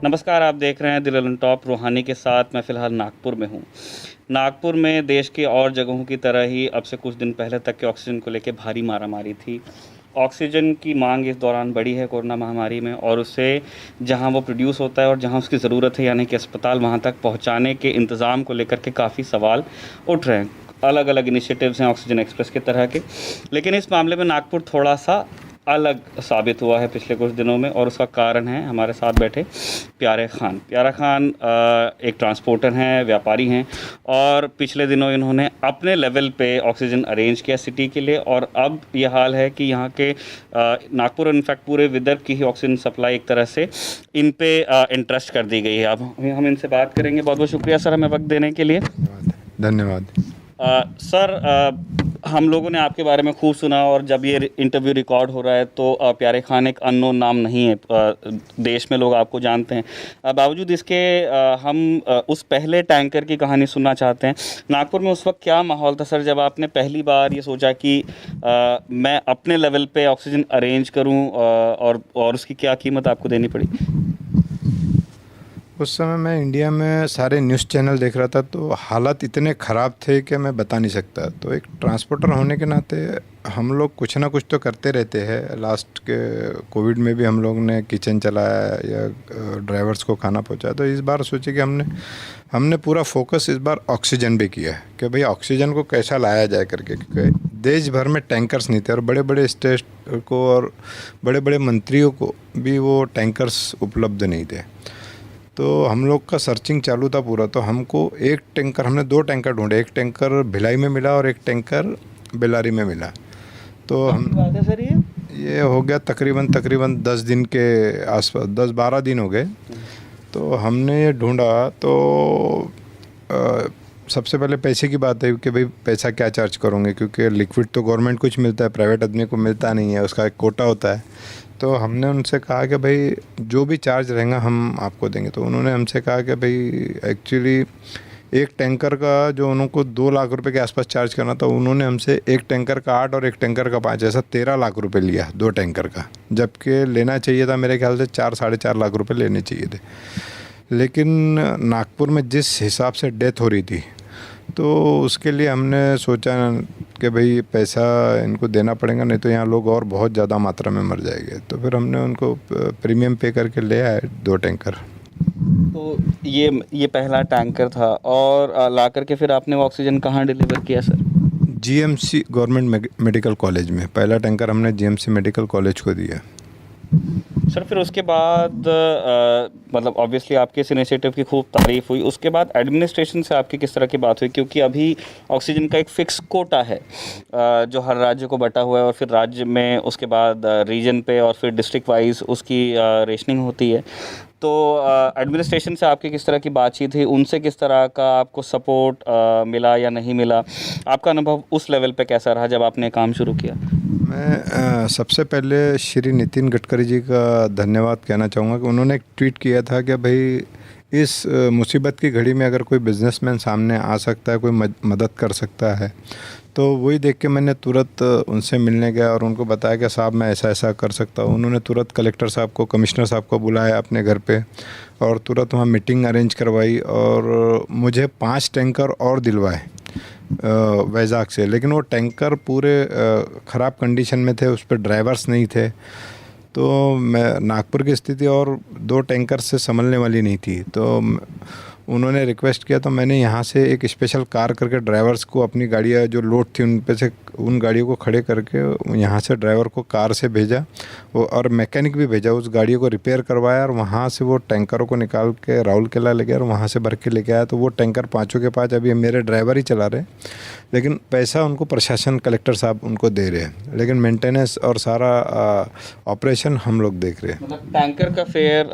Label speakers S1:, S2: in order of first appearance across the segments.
S1: नमस्कार, आप देख रहे हैं दिल ऑन टॉप रूहानी के साथ। मैं फ़िलहाल नागपुर में हूँ। नागपुर में देश के और जगहों की तरह ही अब से कुछ दिन पहले तक के ऑक्सीजन को लेके भारी मारामारी थी। ऑक्सीजन की मांग इस दौरान बढ़ी है कोरोना महामारी में, और उससे जहाँ वो प्रोड्यूस होता है और जहाँ उसकी ज़रूरत है यानी कि अस्पताल, वहाँ तक पहुँचाने के इंतज़ाम को लेकर के काफ़ी सवाल उठ रहे हैं। अलग अलग इनिशिएटिव्स हैं ऑक्सीजन एक्सप्रेस के तरह के, लेकिन इस मामले में नागपुर थोड़ा सा अलग साबित हुआ है पिछले कुछ दिनों में, और उसका कारण है हमारे साथ बैठे प्यारे खान। प्यारा खान एक ट्रांसपोर्टर हैं, व्यापारी हैं, और पिछले दिनों इन्होंने अपने लेवल पे ऑक्सीजन अरेंज किया सिटी के लिए। और अब ये हाल है कि यहाँ के नागपुर और इनफैक्ट पूरे विदर्भ की ही ऑक्सीजन सप्लाई एक तरह से इन पे इंटरेस्ट कर दी गई है। अब हम इनसे बात करेंगे। बहुत बहुत शुक्रिया सर हमें वक्त देने के लिए।
S2: धन्यवाद।
S1: सर, हम लोगों ने आपके बारे में खूब सुना, और जब ये इंटरव्यू रिकॉर्ड हो रहा है तो प्यारे खान एक अननोन नाम नहीं है। देश में लोग आपको जानते हैं। बावजूद इसके हम उस पहले टैंकर की कहानी सुनना चाहते हैं। नागपुर में उस वक्त क्या माहौल था सर, जब आपने पहली बार ये सोचा कि मैं अपने लेवल पे ऑक्सीजन अरेंज करूं, और उसकी क्या कीमत आपको देनी पड़ी?
S2: उस समय मैं इंडिया में सारे न्यूज़ चैनल देख रहा था, तो हालात इतने ख़राब थे कि मैं बता नहीं सकता। तो एक ट्रांसपोर्टर होने के नाते हम लोग कुछ ना कुछ तो करते रहते हैं। लास्ट के कोविड में भी हम लोग ने किचन चलाया या ड्राइवर्स को खाना पहुंचाया। तो इस बार सोचे कि हमने पूरा फोकस इस बार ऑक्सीजन पे किया है कि भाई ऑक्सीजन को कैसा लाया जाए करके, क्योंकि देश भर में टैंकर्स नहीं थे और बड़े बड़े स्टेट को और बड़े बड़े मंत्रियों को भी वो टैंकर्स उपलब्ध नहीं थे। तो हम लोग का सर्चिंग चालू था पूरा। तो हमको एक टैंकर, हमने 2 टैंकर ढूंढे। एक टैंकर भिलाई में मिला और एक टैंकर बेल्लारी में मिला। तो हम
S1: बात है सर,
S2: ये हो गया तकरीबन 10 दिन के आसपास, 10-12 दिन हो गए। तो हमने ये ढूंढा। तो सबसे पहले पैसे की बात है कि भाई पैसा क्या चार्ज करोगे, क्योंकि लिक्विड तो गवर्नमेंट कुछ मिलता है, प्राइवेट आदमी को मिलता नहीं है, उसका एक कोटा होता है। तो हमने उनसे कहा कि भाई जो भी चार्ज रहेगा हम आपको देंगे। तो उन्होंने हमसे कहा कि भाई एक्चुअली एक टैंकर का जो उनको 2 लाख रुपए के आसपास चार्ज करना था, उन्होंने हमसे एक टैंकर का 8 और एक टैंकर का 5, ऐसा 13 लाख रुपए लिया 2 टैंकर का, जबकि लेना चाहिए था मेरे ख्याल से 4-4.5 लाख रुपए लेने चाहिए थे। लेकिन नागपुर में जिस हिसाब से डेथ हो रही थी, तो उसके लिए हमने सोचा कि भाई पैसा इनको देना पड़ेगा, नहीं तो यहाँ लोग और बहुत ज़्यादा मात्रा में मर जाएंगे। तो फिर हमने उनको प्रीमियम पे करके ले आए 2 टैंकर।
S1: तो ये पहला टैंकर था, और ला करके फिर आपने वो ऑक्सीजन कहाँ डिलीवर किया sir?
S2: GMC government medical college में। पहला टैंकर हमने जीएमसी मेडिकल कॉलेज को दिया।
S1: सर फिर उसके बाद मतलब ऑब्वियसली आपके इस इनिशिएटिव की खूब तारीफ हुई। उसके बाद एडमिनिस्ट्रेशन से आपकी किस तरह की बात हुई? क्योंकि अभी ऑक्सीजन का एक फ़िक्स कोटा है जो हर राज्य को बटा हुआ है, और फिर राज्य में उसके बाद रीजन पे और फिर डिस्ट्रिक्ट वाइज उसकी रेशनिंग होती है। तो एडमिनिस्ट्रेशन से आपकी किस तरह की बातचीत हुई? उनसे किस तरह का आपको सपोर्ट मिला या नहीं मिला? आपका अनुभव उस लेवल पे कैसा रहा जब आपने काम शुरू किया?
S2: मैं सबसे पहले श्री नितिन गडकरी जी का धन्यवाद कहना चाहूँगा कि उन्होंने एक ट्वीट किया था कि भाई इस मुसीबत की घड़ी में अगर कोई बिजनेसमैन सामने आ सकता है, कोई मदद कर सकता है, तो वही देख के मैंने तुरंत उनसे मिलने गया और उनको बताया कि साहब मैं ऐसा ऐसा कर सकता हूँ। उन्होंने तुरंत कलेक्टर साहब को, कमिश्नर साहब को बुलाया अपने घर पे, और तुरंत वहाँ मीटिंग अरेंज करवाई, और मुझे 5 टैंकर और दिलवाए वैजाग से। लेकिन वो टैंकर पूरे ख़राब कंडीशन में थे, उस पर ड्राइवर्स नहीं थे। तो मैं नागपुर की स्थिति और 2 टैंकर से संभलने वाली नहीं थी। तो उन्होंने रिक्वेस्ट किया, तो मैंने यहाँ से एक स्पेशल कार करके ड्राइवर्स को, अपनी गाड़ियाँ जो लोड थी उन पे से उन गाड़ियों को खड़े करके यहाँ से ड्राइवर को कार से भेजा, वो और मैकेनिक भी भेजा, उस गाड़ियों को रिपेयर करवाया, और वहाँ से वो टैंकरों को निकाल के राउरकेला ले गया और वहाँ से भर के लेके आया। तो वो टैंकर 5 के 5 अभी मेरे ड्राइवर ही चला रहे, लेकिन पैसा उनको प्रशासन, कलेक्टर साहब उनको दे रहे हैं, लेकिन मेंटेनेंस और सारा ऑपरेशन हम लोग देख रहे हैं।
S1: मतलब टैंकर का फेयर,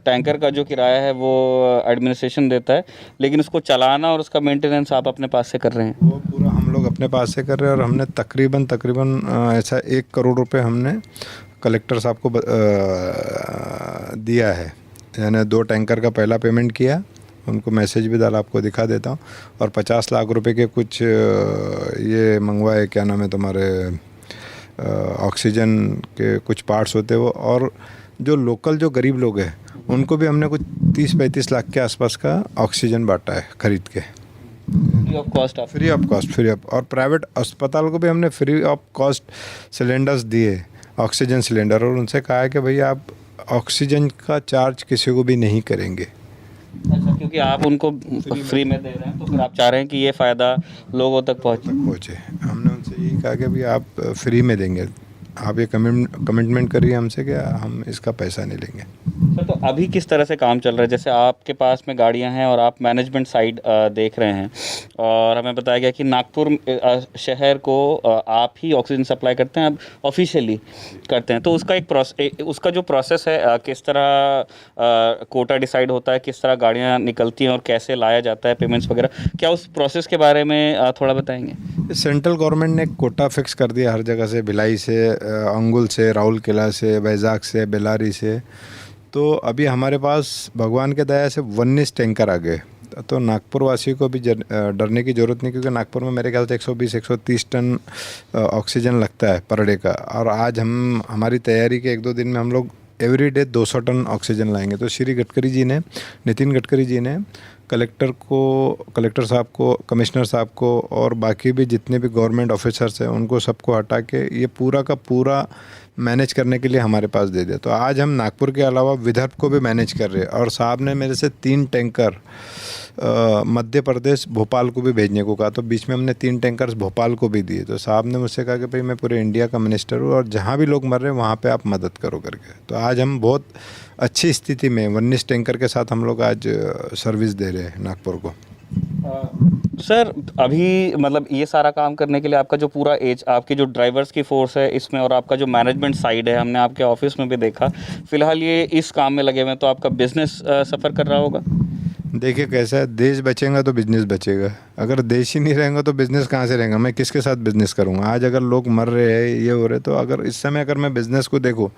S1: टैंकर का जो किराया है वो एडमिनिस्ट्रेशन देता है, लेकिन उसको चलाना और उसका मेंटेनेंस आप अपने पास से कर रहे हैं?
S2: वो पूरा हम लोग अपने पास से कर रहे हैं, और हमने तकरीबन ऐसा 1 करोड़ रुपए हमने कलेक्टर साहब को दिया है। यानी 2 टैंकर का पहला पेमेंट किया, उनको मैसेज भी डाला, आपको दिखा देता हूँ, और 50 लाख रुपए के कुछ ये मंगवाए, क्या नाम है तुम्हारे, ऑक्सीजन के कुछ पार्ट्स होते वो। और जो लोकल जो गरीब लोग हैं उनको भी हमने कुछ 30-35 लाख के आसपास का ऑक्सीजन बांटा है खरीद के,
S1: फ्री ऑफ कॉस्ट आप?
S2: Free of cost, free of. और प्राइवेट अस्पताल को भी हमने फ्री ऑफ कॉस्ट सिलेंडर्स दिए, ऑक्सीजन सिलेंडर, और उनसे कहा है कि भैया आप ऑक्सीजन का चार्ज किसी को भी नहीं करेंगे।
S1: अच्छा, क्योंकि आप उनको फ्री में दे रहे हैं तो फिर आप चाह रहे हैं कि ये फ़ायदा लोगों तक पहुँचे।
S2: हमने उनसे यही कहा कि भैया आप फ्री में देंगे, आप ये कमिटमेंट करिए हमसे कि हम इसका पैसा नहीं लेंगे।
S1: सर, तो अभी किस तरह से काम चल रहा है? जैसे आपके पास में गाड़ियां हैं और आप मैनेजमेंट साइड देख रहे हैं, और हमें बताया गया कि नागपुर शहर को आप ही ऑक्सीजन सप्लाई करते हैं, अब ऑफिशियली करते हैं, तो उसका उसका जो प्रोसेस है, किस तरह कोटा डिसाइड होता है, किस तरह गाड़ियां निकलती हैं और कैसे लाया जाता है, पेमेंट्स वगैरह, क्या उस प्रोसेस के बारे में थोड़ा बताएंगे?
S2: सेंट्रल गवर्नमेंट ने कोटा फिक्स कर दिया हर जगह से, भिलाई से, अंगुल से, राउरकेला से, वैजाग से, बेलारी से। तो अभी हमारे पास भगवान के दया से 19 टैंकर आ गए, तो नागपुर वासी को भी डरने की ज़रूरत नहीं, क्योंकि नागपुर में मेरे ख्याल से 120-130 टन ऑक्सीजन लगता है पर डे का। और आज हमारी तैयारी के 1-2 दिन में हम लोग एवरी डे 200 टन ऑक्सीजन लाएंगे। तो श्री गडकरी जी ने, नितिन गडकरी जी ने कलेक्टर साहब को, कमिश्नर साहब को और बाकी भी जितने भी गवर्नमेंट ऑफिसर्स हैं उनको सबको हटा के ये पूरा का पूरा मैनेज करने के लिए हमारे पास दे दिया। तो आज हम नागपुर के अलावा विदर्भ को भी मैनेज कर रहे हैं, और साहब ने मेरे से 3 टैंकर मध्य प्रदेश भोपाल को भी भेजने को कहा, तो बीच में हमने 3 टैंकर्स भोपाल को भी दिए। तो साहब ने मुझसे कहा कि भाई मैं पूरे इंडिया का मिनिस्टर हूँ और जहाँ भी लोग मर रहे हैं वहाँ पे आप मदद करो करके। तो आज हम बहुत अच्छी स्थिति में 19 टैंकर के साथ हम लोग आज सर्विस दे रहे हैं नागपुर को।
S1: सर, अभी मतलब ये सारा काम करने के लिए आपका जो पूरा आपकी जो ड्राइवर्स की फ़ोर्स है इसमें, और आपका जो मैनेजमेंट साइड है, हमने आपके ऑफिस में भी देखा, फ़िलहाल ये इस काम में लगे हुए हैं, तो आपका बिजनेस सफ़र कर रहा होगा?
S2: देखिए कैसा है, देश बचेगा तो बिजनेस बचेगा, अगर देश ही नहीं रहेगा तो बिजनेस कहाँ से रहेगा? मैं किसके साथ बिजनेस करूँगा? आज अगर लोग मर रहे हैं, ये हो रहे, तो अगर इस समय अगर मैं बिजनेस को देखूँ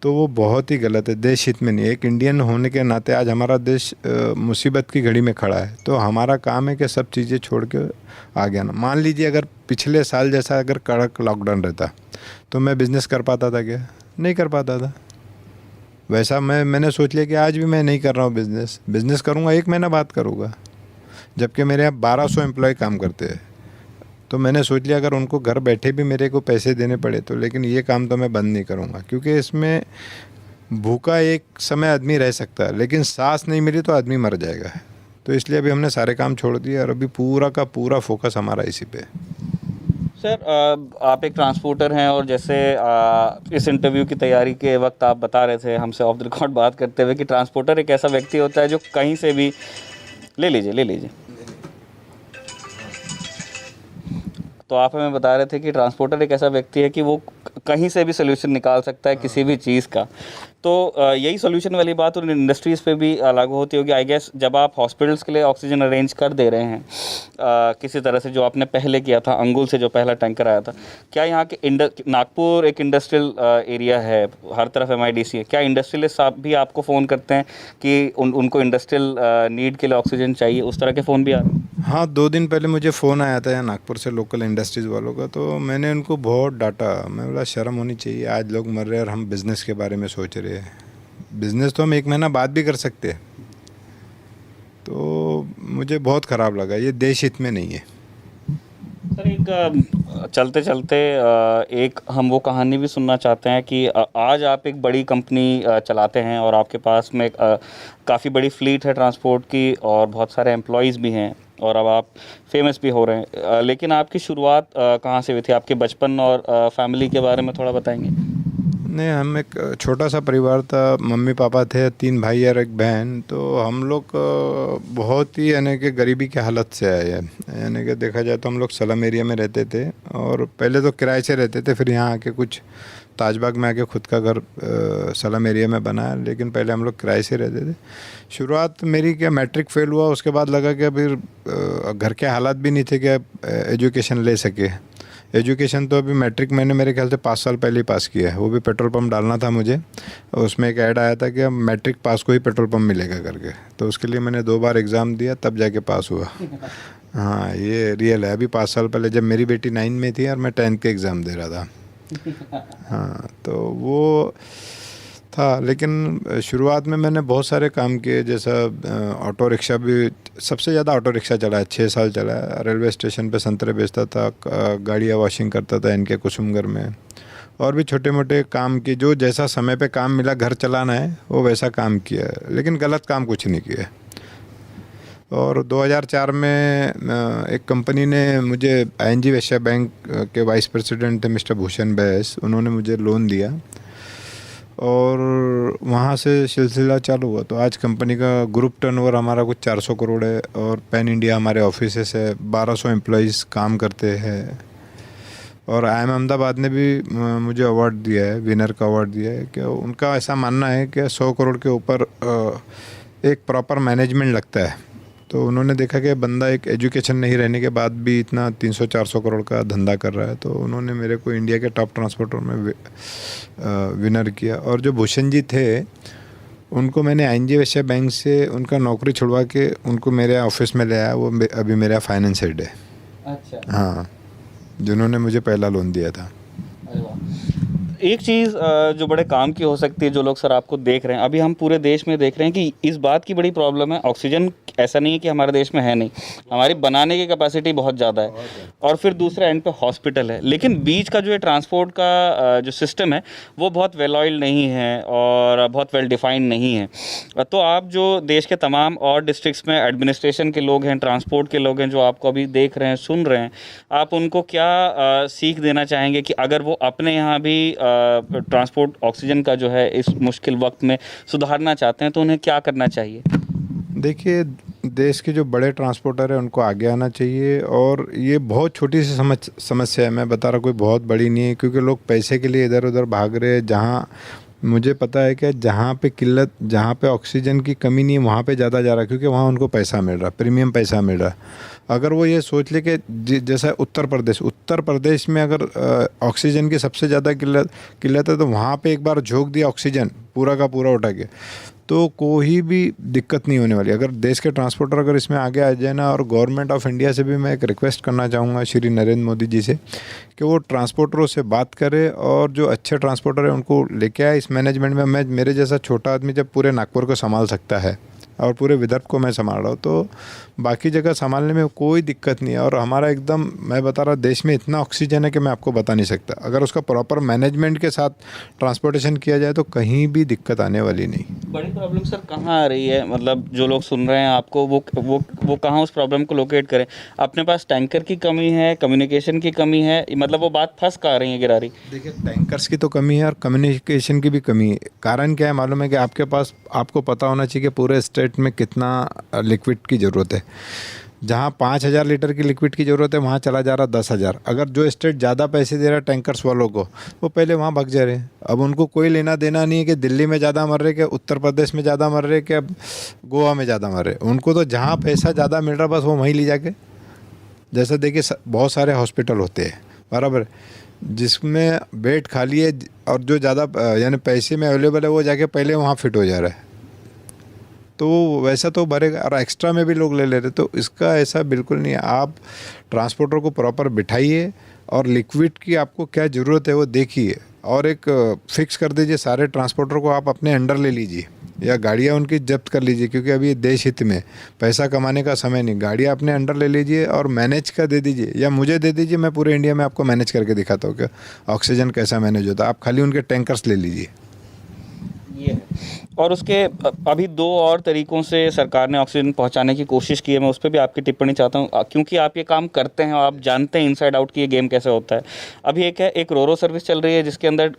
S2: तो वो बहुत ही गलत है, देश हित में नहीं। एक इंडियन होने के नाते आज हमारा देश मुसीबत की घड़ी में खड़ा है, तो हमारा काम है कि सब चीज़ें छोड़ के आगे आना। मान लीजिए अगर पिछले साल जैसा अगर कड़क लॉकडाउन रहता तो मैं बिज़नेस कर पाता था क्या? नहीं कर पाता था। वैसा मैंने सोच लिया कि आज भी मैं नहीं कर रहा हूँ बिज़नेस करूँगा 1 महीना बाद करूँगा, जबकि मेरे यहाँ 1200 एम्प्लॉय काम करते हैं। तो मैंने सोच लिया अगर उनको घर बैठे भी मेरे को पैसे देने पड़े तो, लेकिन ये काम तो मैं बंद नहीं करूँगा, क्योंकि इसमें भूखा एक समय आदमी रह सकता है, लेकिन सांस नहीं मिली तो आदमी मर जाएगा। तो इसलिए अभी हमने सारे काम छोड़ दिए और अभी पूरा का पूरा फोकस हमारा इसी पे है।
S1: सर, आप एक ट्रांसपोर्टर हैं, और जैसे इस इंटरव्यू की तैयारी के वक्त आप बता रहे थे हमसे ऑफ द रिकॉर्ड बात करते हुए कि ट्रांसपोर्टर एक ऐसा व्यक्ति होता है जो कहीं से भी ले लीजिए। तो आप हमें बता रहे थे कि ट्रांसपोर्टर एक ऐसा व्यक्ति है कि वो कहीं से भी सोल्यूशन निकाल सकता है किसी भी चीज़ का। तो यही सोल्यूशन वाली बात उन इंडस्ट्रीज़ पे भी लागू होती होगी, आई गेस। जब आप हॉस्पिटल्स के लिए ऑक्सीजन अरेंज कर दे रहे हैं किसी तरह से, जो आपने पहले किया था अंगुल से जो पहला टैंकर आया था, क्या यहाँ के नागपुर एक इंडस्ट्रियल एरिया है, हर तरफ MIDC है, क्या इंडस्ट्रियलिस्ट साहब भी आपको फ़ोन करते हैं कि उनको इंडस्ट्रियल नीड के लिए ऑक्सीजन चाहिए? उस तरह के फ़ोन भी आ रहे हैं?
S2: हाँ, 2 दिन पहले मुझे फ़ोन आया था यहाँ नागपुर से लोकल इंडस्ट्रीज़ वालों का, तो मैंने उनको बहुत डांटा। मैं बोला शर्म होनी चाहिए, आज लोग मर रहे हैं और हम बिज़नेस के बारे में सोच रहे हैं। बिज़नेस तो हम 1 महीना बाद भी कर सकते हैं। तो मुझे बहुत ख़राब लगा, ये देश हित में नहीं है।
S1: सर, एक चलते चलते एक हम वो कहानी भी सुनना चाहते हैं कि आज आप एक बड़ी कंपनी चलाते हैं और आपके पास में काफ़ी बड़ी फ्लीट है ट्रांसपोर्ट की, और बहुत सारे एम्प्लॉयज़ भी हैं, और अब आप फेमस भी हो रहे हैं, लेकिन आपकी शुरुआत कहाँ से हुई थी? आपके बचपन और फैमिली के बारे में थोड़ा बताएंगे?
S2: नहीं, हम एक छोटा सा परिवार था, मम्मी पापा थे, 3 भाई और 1 बहन। तो हम लोग बहुत ही यानी कि गरीबी की हालत से आए हैं। यानी कि देखा जाए तो हम लोग सलम एरिया में रहते थे, और पहले तो किराए से रहते थे, फिर यहाँ आके कुछ ताजबाग में आके खुद का घर सलम एरिया में बनाया, लेकिन पहले हम लोग किराए से रहते थे। शुरुआत मेरी क्या, मैट्रिक फेल हुआ, उसके बाद लगा कि फिर घर के हालात भी नहीं थे कि एजुकेशन ले सके। एजुकेशन तो अभी मैट्रिक मैंने मेरे ख्याल से 5 साल पहले ही पास किया है, वो भी पेट्रोल पंप डालना था मुझे। उसमें एक ऐड आया था कि अब मैट्रिक पास को ही पेट्रोल पंप मिलेगा करके, तो उसके लिए मैंने 2 बार एग्ज़ाम दिया तब जाके पास हुआ। हाँ, ये रियल है। अभी 5 साल पहले जब मेरी बेटी 9 में थी और मैं 10th के एग्ज़ाम दे रहा था। हाँ, तो वो था, लेकिन शुरुआत में मैंने बहुत सारे काम किए, जैसा ऑटो रिक्शा भी सबसे ज़्यादा ऑटो रिक्शा चला है, 6 साल चला है। रेलवे स्टेशन पे संतरे बेचता था, गाड़ियाँ वॉशिंग करता था इनके कुसुमगर में, और भी छोटे मोटे काम किए। जो जैसा समय पे काम मिला घर चलाना है वो वैसा काम किया है, लेकिन गलत काम कुछ नहीं किया। और 2004 में एक कंपनी ने मुझे, ING वैश्य बैंक के वाइस प्रेसिडेंट थे मिस्टर भूषण बैस, उन्होंने मुझे लोन दिया और वहाँ से सिलसिला चालू हुआ। तो आज कंपनी का ग्रुप टर्नओवर हमारा कुछ 400 करोड़ है और पैन इंडिया हमारे ऑफिसेस है, 1200 एम्प्लॉइज़ काम करते हैं। और IIM अहमदाबाद ने भी मुझे अवार्ड दिया है, विनर का अवार्ड दिया है, कि उनका ऐसा मानना है कि 100 करोड़ के ऊपर एक प्रॉपर मैनेजमेंट लगता है। तो उन्होंने देखा कि बंदा एक एजुकेशन नहीं रहने के बाद भी इतना 300-400 करोड़ का धंधा कर रहा है, तो उन्होंने मेरे को इंडिया के टॉप ट्रांसपोर्टर में विनर किया। और जो भूषण जी थे उनको मैंने ING वैश्य बैंक से उनका नौकरी छुड़वा के उनको मेरे ऑफिस में ले आया। वो अभी मेरा फाइनेंस हेड है।
S1: अच्छा।
S2: हाँ, जिन्होंने मुझे पहला लोन दिया था।
S1: अरे वाह। एक चीज़ जो बड़े काम की हो सकती है, जो लोग सर आपको देख रहे हैं, अभी हम पूरे देश में देख रहे हैं कि इस बात की बड़ी प्रॉब्लम है। ऑक्सीजन ऐसा नहीं है कि हमारे देश में है नहीं, हमारी बनाने की कैपेसिटी बहुत ज़्यादा है, और फिर दूसरे एंड पे हॉस्पिटल है, लेकिन बीच का जो ये ट्रांसपोर्ट का जो सिस्टम है वो बहुत वेल ऑयल्ड नहीं है और बहुत वेल डिफाइंड नहीं है। तो आप जो देश के तमाम और डिस्ट्रिक्ट्स में एडमिनिस्ट्रेशन के लोग हैं, ट्रांसपोर्ट के लोग हैं, जो आपको अभी देख रहे हैं, सुन रहे हैं, आप उनको क्या सीख देना चाहेंगे कि अगर वो अपने यहाँ भी ट्रांसपोर्ट ऑक्सीजन का जो है इस मुश्किल वक्त में सुधारना चाहते हैं तो उन्हें क्या करना चाहिए?
S2: देखिए, देश के जो बड़े ट्रांसपोर्टर हैं उनको आगे आना चाहिए। और ये बहुत छोटी सी समस्या है, मैं बता रहा, कोई बहुत बड़ी नहीं है, क्योंकि लोग पैसे के लिए इधर उधर भाग रहे हैं। जहाँ मुझे पता है कि जहाँ पे किल्लत, जहाँ पे ऑक्सीजन की कमी नहीं है वहाँ पे ज़्यादा जा रहा है, क्योंकि वहाँ उनको पैसा मिल रहा है, प्रीमियम पैसा मिल रहा है। अगर वो ये सोच ले कि जैसा उत्तर प्रदेश में अगर ऑक्सीजन की सबसे ज़्यादा किल्लत है, तो वहाँ पे एक बार झोंक दिया ऑक्सीजन पूरा का पूरा उठा के, तो कोई भी दिक्कत नहीं होने वाली। अगर देश के ट्रांसपोर्टर अगर इसमें आगे आ जाए ना, और गवर्नमेंट ऑफ इंडिया से भी मैं एक रिक्वेस्ट करना चाहूँगा श्री नरेंद्र मोदी जी से, कि वो ट्रांसपोर्टरों से बात करे और जो अच्छे ट्रांसपोर्टर हैं उनको लेके आए इस मैनेजमेंट में। मैं, मेरे जैसा छोटा आदमी जब पूरे नागपुर को संभाल सकता है और पूरे विदर्भ को मैं संभाल रहा हूँ, तो बाकी जगह संभालने में कोई दिक्कत नहीं है। और हमारा एकदम, मैं बता रहा, देश में इतना ऑक्सीजन है कि मैं आपको बता नहीं सकता। अगर उसका प्रॉपर मैनेजमेंट के साथ ट्रांसपोर्टेशन किया जाए तो कहीं भी दिक्कत आने वाली नहीं।
S1: बड़ी प्रॉब्लम सर कहाँ आ रही है? मतलब जो लोग सुन रहे हैं आपको, वो कहाँ उस प्रॉब्लम को लोकेट करें? अपने पास टैंकर की कमी है, कम्युनिकेशन की कमी है, मतलब वो बात फंस कहाँ रही है गिरारी?
S2: देखिए, टैंकर्स की तो कमी है और कम्युनिकेशन की भी कमी है। कारण क्या है मालूम है? कि आपके पास, आपको पता होना चाहिए कि पूरे स्टेट में कितना लिक्विड की ज़रूरत है। जहाँ 5000 लीटर की लिक्विड की ज़रूरत है वहाँ चला जा रहा 10,000। अगर जो स्टेट ज़्यादा पैसे दे रहा है टैंकर्स वालों को, वो पहले वहाँ भाग जा रहे हैं। अब उनको कोई लेना देना नहीं है कि दिल्ली में ज़्यादा मर रहे, कि उत्तर प्रदेश में ज़्यादा मर रहे, कि अब गोवा में ज़्यादा मर रहे। उनको तो जहाँ पैसा ज़्यादा मिल रहा बस वो वहीं ले जाके, जैसा देखिए बहुत सारे हॉस्पिटल होते हैं बराबर, जिसमें बेड खाली है और जो ज़्यादा यानी पैसे में अवेलेबल है वो जाके पहले वहाँ फिट हो जा रहा है, तो वैसा तो भरेगा और एक्स्ट्रा में भी लोग ले ले रहे। तो इसका ऐसा बिल्कुल नहीं है। आप ट्रांसपोर्टर को प्रॉपर बिठाइए और लिक्विड की आपको क्या ज़रूरत है वो देखिए, और एक फिक्स कर दीजिए सारे ट्रांसपोर्टर को, आप अपने अंडर ले लीजिए या गाड़ियाँ उनकी जब्त कर लीजिए, क्योंकि अभी ये देश हित में पैसा कमाने का समय नहीं। गाड़ियाँ अपने अंडर ले लीजिए और मैनेज का दे दीजिए, या मुझे दे दीजिए, मैं पूरे इंडिया में आपको मैनेज करके दिखाता हूँ कि ऑक्सीजन कैसा मैनेज होता है। आप खाली उनके टैंकर्स ले लीजिए।
S1: ये है। और उसके अभी 2 और तरीकों से सरकार ने ऑक्सीजन पहुंचाने की कोशिश की है, मैं उस पर भी आपकी टिप्पणी चाहता हूं, क्योंकि आप ये काम करते हैं और आप जानते हैं इनसाइड आउट कि ये गेम कैसे होता है। अभी एक है, एक रोरो सर्विस चल रही है जिसके अंदर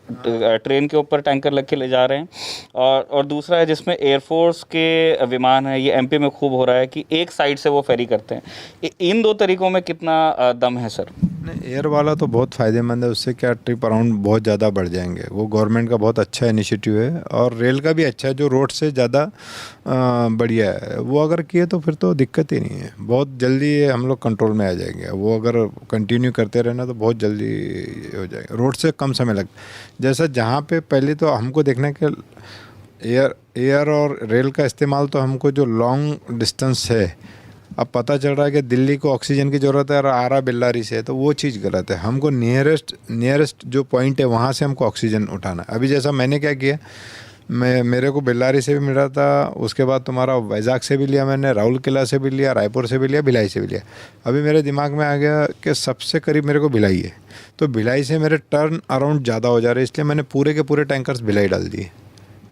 S1: ट्रेन के ऊपर टैंकर लग के ले जा रहे हैं, और दूसरा है जिसमें एयरफोर्स के विमान है, ये MP में खूब हो रहा है कि एक साइड से वो फेरी करते हैं। इन 2 तरीकों में कितना दम है सर?
S2: नहीं, एयर वाला तो बहुत फ़ायदेमंद है, उससे क्या ट्रिप अराउंड बहुत ज़्यादा बढ़ जाएंगे। वो गवर्नमेंट का बहुत अच्छा इनिशिएटिव है, और रेल का भी अच्छा है जो रोड से ज़्यादा बढ़िया है। वो अगर किए तो फिर तो दिक्कत ही नहीं है, बहुत जल्दी हम लोग कंट्रोल में आ जाएंगे। वो अगर कंटिन्यू करते रहना तो बहुत जल्दी हो जाएगा, रोड से कम समय लग। जैसा जहाँ पे पहले तो हमको देखना है कि एयर और रेल का इस्तेमाल तो हमको जो लॉन्ग डिस्टेंस है, अब पता चल रहा है कि दिल्ली को ऑक्सीजन की ज़रूरत है और आरा बेल्लारी से है, तो वो चीज़ गलत है। हमको नियरेस्ट जो पॉइंट है वहाँ से हमको ऑक्सीजन उठाना है। अभी जैसा मैंने क्या किया, मेरे को बेल्लारी से भी मिल रहा था, उसके बाद तुम्हारा वैजाग से भी लिया मैंने, राहुल किला से भी लिया, रायपुर से भी लिया, भिलाई से भी लिया। अभी मेरे दिमाग में आ गया कि सबसे करीब मेरे को भिलाई है, तो भिलाई से मेरे टर्न अराउंड ज़्यादा हो जा रहे हैं, इसलिए मैंने पूरे के पूरे टैंकर्स भिलाई डाल दिए।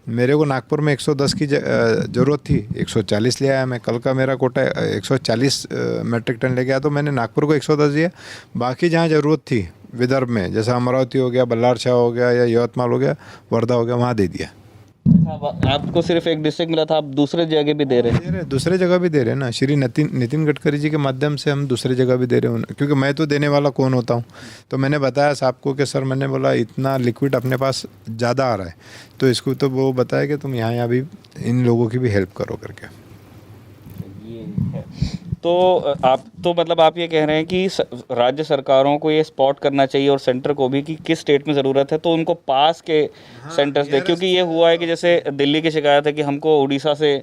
S2: मेरे को नागपुर में 110 की ज़रूरत थी, 140 ले आया मैं। कल का मेरा कोटा 140 मेट्रिक टन ले गया, तो मैंने नागपुर को 110 दिया। बाकी जहाँ ज़रूरत थी विदर्भ में, जैसे अमरावती हो गया, बल्लारशाह हो गया, या यवतमाल हो गया, वर्धा हो गया, वहाँ दे दिया।
S1: आपको सिर्फ एक डिस्ट्रिक्ट मिला था, आप दूसरे जगह भी दे रहे हैं?
S2: दूसरे जगह भी दे रहे हैं ना, श्री नितिन गडकरी जी के माध्यम से हम दूसरे जगह भी दे रहे हैं, क्योंकि मैं तो देने वाला कौन होता हूँ। तो मैंने बताया साहब को कि सर, मैंने बोला इतना लिक्विड अपने पास ज़्यादा आ रहा है, तो इसको तो वो बताया कि तुम यहाँ भी इन लोगों की भी हेल्प करो करके।
S1: तो आप तो मतलब आप ये कह रहे हैं कि राज्य सरकारों को ये स्पॉट करना चाहिए और सेंटर को भी कि किस स्टेट में ज़रूरत है, तो उनको पास के सेंटर्स दे, क्योंकि ये हुआ है कि जैसे दिल्ली की शिकायत है कि हमको उड़ीसा से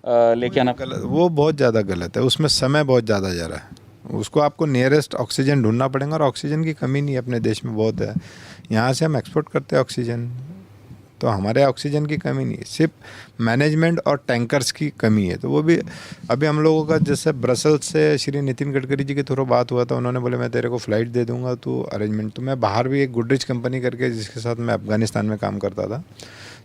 S1: लेके आना।
S2: वो बहुत ज़्यादा गलत है, उसमें समय बहुत ज़्यादा जा रहा है। उसको आपको नियरेस्ट ऑक्सीजन ढूंढना पड़ेगा, और ऑक्सीजन की कमी नहीं अपने देश में बहुत है। यहाँ से हम एक्सपोर्ट करते हैं ऑक्सीजन, तो हमारे ऑक्सीजन की कमी नहीं है, सिर्फ मैनेजमेंट और टैंकर्स की कमी है। तो वो भी अभी हम लोगों का, जैसे ब्रसल्स से श्री नितिन गडकरी जी के थ्रू बात हुआ था, उन्होंने बोले मैं तेरे को फ़्लाइट दे दूंगा, तो अरेंजमेंट। तो मैं बाहर भी एक गुडरिच कंपनी करके, जिसके साथ मैं अफ़गानिस्तान में काम करता था,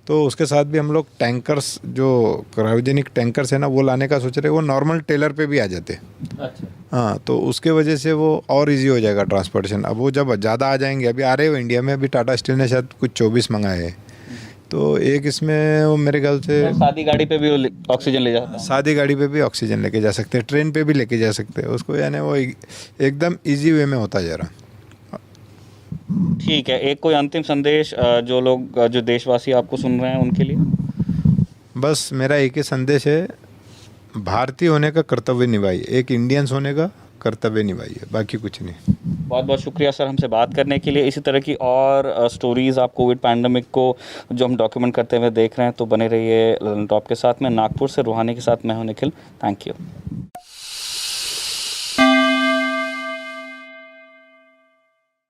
S2: तो उसके साथ भी हम लोग टैंकर्स, जो क्रायोजेनिक टैंकर्स है ना, वो लाने का सोच रहे। वो नॉर्मल टेलर पे भी आ जाते।
S1: अच्छा।
S2: हाँ, तो उसके वजह से वो और इजी हो जाएगा ट्रांसपोर्टेशन। अब वो जब ज़्यादा आ जाएंगे, अभी आ रहे हो इंडिया में, अभी टाटा स्टील ने शायद कुछ 24 मंगाए हैं, तो एक इसमें वो मेरे ख्याल से
S1: सादी गाड़ी पे भी ऑक्सीजन ले जाता है।
S2: सादी गाड़ी पे भी ऑक्सीजन लेके जा सकते हैं, ट्रेन पे भी लेके जा सकते हैं उसको, यानी वो एकदम इजी वे में होता जा रहा।
S1: ठीक है, एक कोई अंतिम संदेश जो लोग, जो देशवासी आपको सुन रहे हैं उनके लिए?
S2: बस मेरा एक ही संदेश है, भारतीय होने का कर्तव्य निभाइए, एक इंडियंस होने का कर्तव्य निभाइए, बाकी कुछ नहीं।
S1: बहुत बहुत शुक्रिया सर हमसे बात करने के लिए। इसी तरह की और स्टोरीज़ आप कोविड पैंडमिक को जो हम डॉक्यूमेंट करते हुए देख रहे हैं, तो बने रहिए ललन टॉप के साथ। मैं नागपुर से रूहानी के साथ मैं हूं निखिल। Thank you.